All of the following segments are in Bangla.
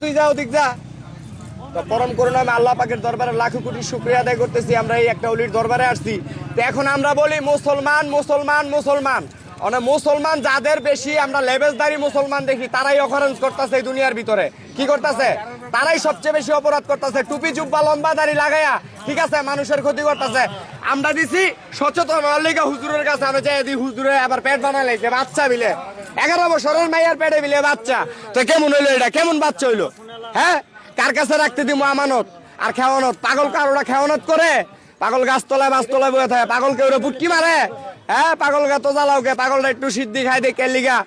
তুই যাও দিক যা। তো পরম করুণাময় আল্লাহ পাকের দরবারে লাখো কোটি শুকরিয়া আদায় করতেছি। আমরা এই একটা অলির দরবারে আসছি। তো এখন আমরা বলি মুসলমান মুসলমান মুসলমান, মানে মুসলমান যাদের বেশি আমরা লেবেজদারি মুসলমান দেখি তারাই অকারেন্স করতেছে এই দুনিয়ার ভিতরে। কি করতেছে? তারাই সবচেয়ে বেশি অপরাধ করতেছে। টুপি জুব্বা লম্বা দাড়ি লাগাইয়া, ঠিক আছে, মানুষের ক্ষতি করতেছে। আমরা দিছি সচেতন হওয়ার লেগে হুজুরের কাছে, আমরা যাই দিই হুজুরে আবার পেট বানালে বাচ্চা বিলে 11 বছরের মাইয়ার পেটে বিলে বাচ্চা। তো কেমন হইলো এটা? কেমন বাচ্চা হইলো? হ্যাঁ, কার কাছে রাখতে দিব আমানত আর খেওয়ানত? পাগল কারোরা খেওয়ানত করে? পাগল গাছতলায় বাসতলায় বয়ে থাকে। পাগল কেউ পুটকি মারে? হ্যাঁ, পাগল গা তো জ্বালাও কে? পাগলটা একটু সিদ্ধি খাই দে কেলিগা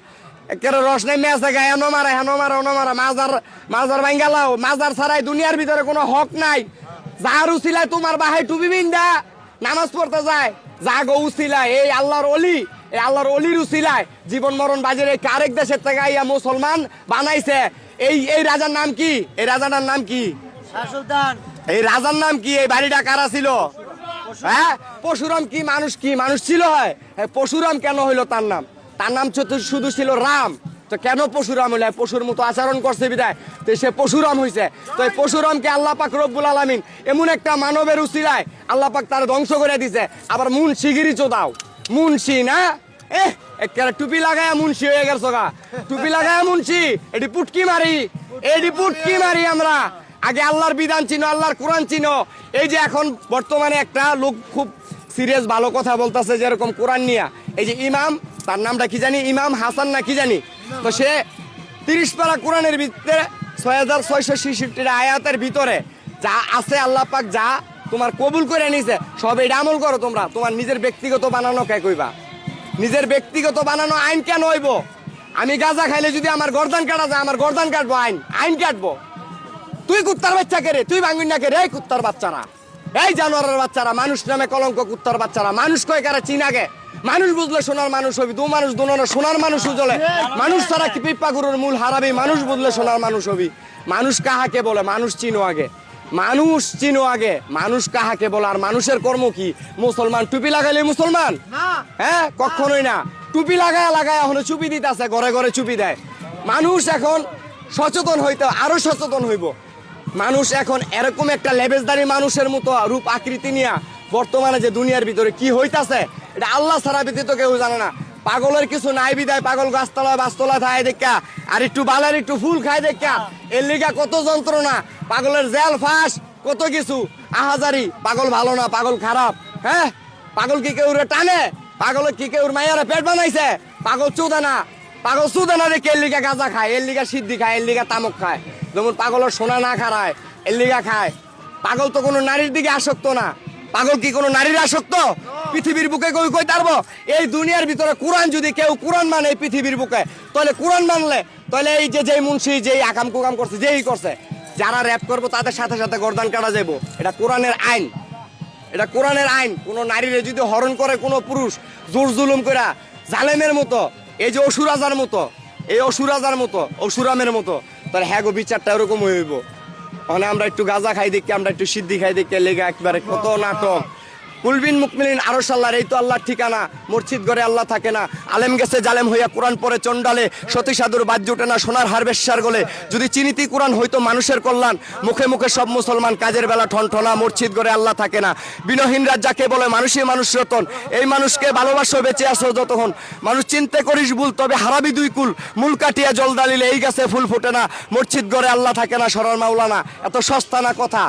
একের রস নেমে আছে গায়ে, হেনো মারে হেনো মারে হেনো মারা। মাজার ভাঙ্গালাও। মাজার ছাড়াই দুনিয়ার ভিতরে কোনো হক নাই। যার উসিলায় তোমার বাহাই টুপি বিন্দা নামাজ পড়তে যায়, যা গো উসিলায় এই আল্লাহর অলি, এই আল্লাহর অলির উসিলায় জীবন মরণ বাজির এই আরেক দেশের থেকে আইয়া মুসলমান বানাইছে। এই রাজার নাম কি? এই রাজাটার নাম কি? সুলতান। এই রাজার নাম কি? এই বাড়িটা কারা ছিল? হ্যাঁ, পশুরাম কি মানুষ কি মানুষ ছিল? হয় পশুরাম কেন হইলো তার নাম? তার নাম শুধু ছিল রাম। তো কেন পশুরাম হইল? পশুর মতো আচরণ করছে বিদায় তো সে পশুরাম হইছে। তো এই পশুরামকে আল্লাহ পাক রব্বুল আলামিন এমন একটা মানবের উসিলায় আল্লাহ পাক তার ধ্বংস করে দিছে। আবার মুন্সিগিরি চোদাও, মুন্সি না টুপি লাগায় মুন্সি হয়ে গেছো গা। টুপি লাগায় মুন্সি, এটি পুটকি মারি, এটি পুটকি মারি আমরা। আগে আল্লাহর বিধান চিনো, আল্লাহর কোরআন চিনো। এই যে এখন বর্তমানে একটা লোক খুব সিরিয়াস ভালো কথা বলতেছে, যেরকম কোরআন নিয়ে। এই যে ইমাম, তার নামটা কি জানি, ইমাম হাসান না কি জানি। তো সে 30 পারা কোরআনের ভিতরে 6666 আয়াতের ভিতরে যা আছে আল্লাহ পাক যা তোমার কবুল করে নিছে সব এটা আমল করো তোমরা। তোমার নিজের ব্যক্তিগত বানানো কে কইবা? নিজের ব্যক্তিগত বানানো আইন কেন হইব? আমি গাঁজা খাইলে যদি আমার গর্দান কাটা যায়, আমার গর্দান কাটবো, আইন কাটবো। তুই কুত্তার বাচ্চা কে রে? তুই ভাঙুন না কে রে? কুত্তার বাচ্চারা, এই জানোয়ারের বাচ্চারা, মানুষ নামে কলঙ্ক কুত্তার বাচ্চারা। মানুষ কয় কারা চিনাগে? মানুষ বুঝলে সোনার মানুষ হবি। দু মানুষ দুনো সোনার মানুষ উজলে। মানুষ ছাড়া কি পিপ্পা গুরুর মূল হারাবি। মানুষ বুঝলে সোনার মানুষ হবি। মানুষ কাহাকে বলে? মানুষ চিনো আগে, মানুষ চিনো আগে। মানুষ কাহাকে বলে? আর মানুষের কর্ম কি? মুসলমান টুপি লাগাইলে মুসলমান? হ্যাঁ, কখনোই না। টুপি লাগায় এখন চুপি দিতে আছে, ঘরে ঘরে চুপি দেয়। মানুষ এখন সচেতন হইতে, আরো সচেতন হইব। মানুষ এখন এরকম একটা লেবেজদারি মানুষের মতো রূপ আকৃতি নিয়ে বর্তমানে যে দুনিয়ার ভিতরে কি হইতাছে এটা আল্লাহ ছাড়া ব্যতীত কেউ জানে না। পাগলের কিছু নাই বিদায় পাগল গাছতলায় বাসতলায় থাকে দেখা, আর একটু বালার একটু ফুল খায় দেখা, এর লিগা কত যন্ত্রণা। পাগলের জেল ফাঁস কত কিছু আহাজারি। পাগল ভালো না, পাগল খারাপ। হ্যাঁ, পাগল কি কেউ টানে? পাগল কি কেউ মাইয়ারে পেট বানাইছে? পাগল চোদে না, পাগল চোদে না দেখে এর লিগা গাঁজা খায়, এর লিগা সিদ্ধি খায়, এর লিগা তামক খায়। যেমন পাগলের সোনা না খারায় এর লিগা খায়। পাগল তো কোনো নারীর দিকে আসক্ত না। পাগল কি কোনো নারীর আসক্ত? পৃথিবীর বুকে কই তারবো? এই দুনিয়ার ভিতরে কোরআন যদি কেউ কোরআন মানে এই পৃথিবীর বুকে, তাহলে কোরআন মানলে তাহলে এই যে মুন্সি যেই আকাম কুকাম করছে, যেই করছে, যারা র্যাপ করবো তাদের সাথে সাথে গর্দান কাটা যাবো। এটা কোরআনের আইন, এটা কোরআনের আইন। কোনো নারীরে যদি হরণ করে কোনো পুরুষ জোর জুলুম করে জালেমের মতো, এই যে অসুরাজার মতো, এই অসুরাজার মতো, অসুরামের মতো, তাহলে হ্যাঁ গো বিচারটা ওরকম হইব। মানে আমরা একটু গাঁজা খাই দেখি, আমরা একটু সিদ্ধি খাই দেখি, লেগে একবারে কত নাটক। কুলবিন মুকমিলিন আরশ আল্লাহর, এই তো আল্লাহর ঠিকানা। মসজিদ ঘরে আল্লাহ থাকে না। আলেম গেছে জালেম হইয়া কোরআন পরে চন্ডালে, সতী সাধুর বাদ জুটে না সোনার হারবেশ্যার গলে। যদি চিনিতি কোরআন হইতো মানুষের কল্যাণ, মুখে মুখে সব মুসলমান, কাজের বেলা ঠনঠনা। মসজিদ ঘরে আল্লাহ থাকে না। বিনহীন রাত যাকে বলে মানুষই মানুষ রতন। এই মানুষকে ভালোবাসো বেঁচে আসো যতক্ষণ। মানুষ চিনতে করিস ভুল, তবে হারাবি দুই কুল। মূল কাটিয়া জল দালিলে এই গাছে ফুল ফোটে না। মসজিদ ঘরে আল্লাহ থাকে না, সরার মাওলানা। এত সস্তা না কথা।